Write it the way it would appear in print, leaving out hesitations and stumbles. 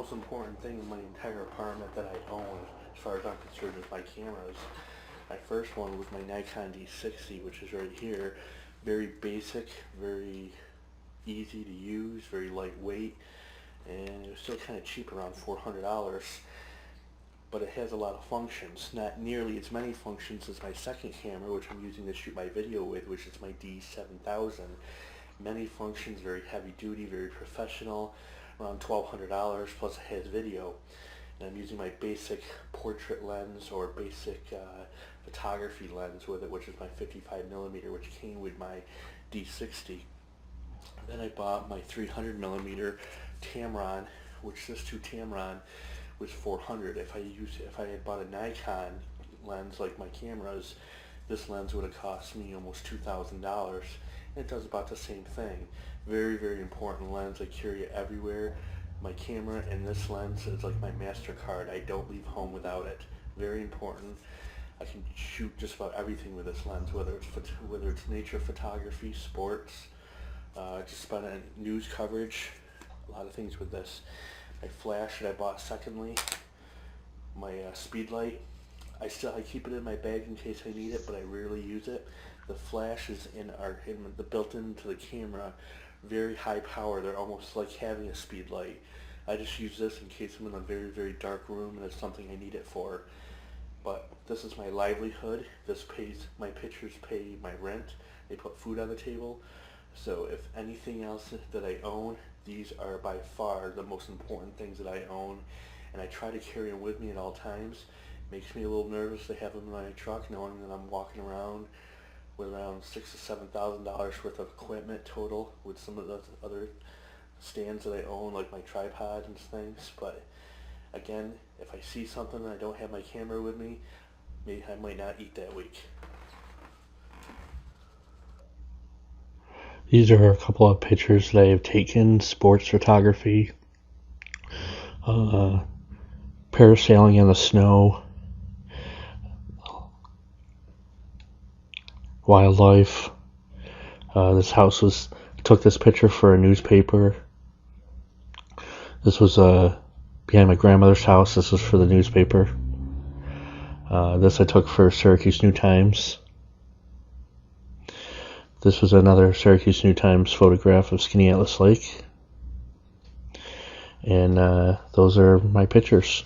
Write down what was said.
most important thing in my entire apartment that I own, as far as I'm concerned, is my cameras. My first one was my Nikon D60, which is right here. Very basic, very easy to use, very lightweight, and it was still kind of cheap, around $400. But it has a lot of functions, not nearly as many functions as my second camera, which I'm using to shoot my video with, which is my D7000. Many functions, very heavy duty, very professional, around $1,200, plus it has video. And I'm using my basic portrait lens or basic photography lens with it, which is my 55mm, which came with my D60. Then I bought my 300mm Tamron, which this two Tamron was $400. If I had bought a Nikon lens like my cameras, this lens would have cost me almost $2,000. It does about the same thing. Very, very important lens. I carry it everywhere. My camera and this lens is like my MasterCard. I don't leave home without it. Very important. I can shoot just about everything with this lens, whether it's nature photography, sports, just about news coverage, a lot of things with this. My flash that I bought secondly, my speed light. I keep it in my bag in case I need it, but I rarely use it. The flash is built into the camera. Very high power. They're almost like having a speed light. I just use this in case I'm in a very, very dark room and it's something I need it for. But this is my livelihood. My pictures pay my rent. They put food on the table. So if anything else that I own, these are by far the most important things that I own. And I try to carry them with me at all times. Makes me a little nervous to have them in my truck, knowing that I'm walking around with around $6,000 to $7,000 worth of equipment total, with some of the other stands that I own, like my tripod and things. But again, if I see something and I don't have my camera with me, maybe I might not eat that week. These are a couple of pictures that I have taken, sports photography, parasailing in the snow, wildlife. Took this picture for a newspaper. This was behind my grandmother's house. This was for the newspaper. This I took for Syracuse New Times. This was another Syracuse New Times photograph of Skinny Atlas Lake. And those are my pictures.